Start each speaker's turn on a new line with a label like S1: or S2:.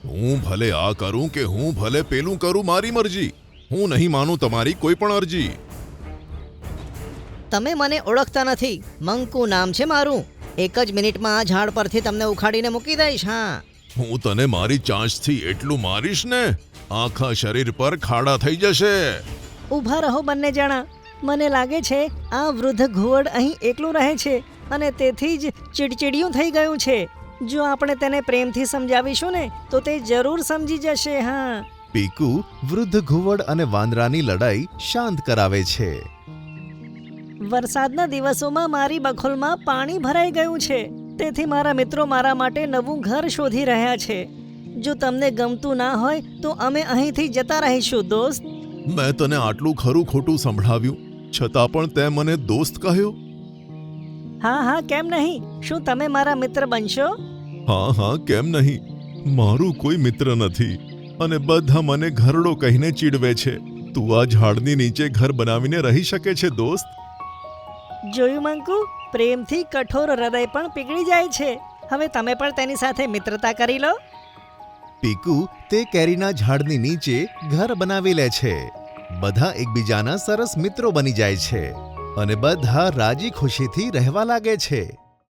S1: હું ભલે આ કરું કે હું ભલે પેલું કરું, મારી મરજી. હું નહીં માનું તમારી કોઈ પણ અરજી.
S2: તમે મને ઓળખતા નથી. મંકુ નામ છે મારું. 1 જ મિનિટમાં આ ઝાડ પરથી તમને ઉખાડીને મૂકી દઈશ. હા,
S1: હું તને મારી ચાંચથી એટલું મારીશ ને, આખા શરીર પર ખાડા થઈ જશે.
S2: ઊભા રહો બંને જણા. મને લાગે છે આ વૃદ્ધ ઘુવડ અહીં એકલું રહે છે અને તેથી જ ચીડચીડિયું થઈ ગયું છે. જો આપણે તેને પ્રેમથી સમજાવીશું ને તો તે જરૂર સમજી જશે. હા,
S3: પીકુ વૃદ્ધ ઘુવડ અને વાંદરાની લડાઈ શાંત કરાવે છે.
S2: વરસાદના દિવસોમાં મારી બખોલમાં પાણી ભરાઈ ગયું છે, તેથી મારા મિત્રો મારા માટે નવું ઘર શોધી રહ્યા છે. જો તમને ગમતું ના હોય તો અમે અહીંથી જતા રહીશું દોસ્ત.
S1: મેં તને આટલું ખરું ખોટું સંભળાવ્યું, છતાં પણ તે મને દોસ્ત કહ્યો.
S2: હા હા, કેમ નહીં? શું તમે મારા મિત્ર બનશો?
S1: હા હા, કેમ નહીં. મારું કોઈ મિત્ર નથી અને બધા મને ઘરડો કહીને ચીડવે છે. તું આ ઝાડની નીચે ઘર બનાવીને રહી શકે છે દોસ્ત.
S2: જોયું મંકુ, પ્રેમથી કઠોર હૃદય પણ પીગળી જાય છે. હવે તમે પણ તેની સાથે મિત્રતા કરી લો.
S3: પીકુ તે કેરીના ઝાડની નીચે ઘર બનાવી લે છે. બધા એકબીજાના સરસ મિત્રો બની જાય છે અને બધા રાજી ખુશીથી રહેવા લાગે છે.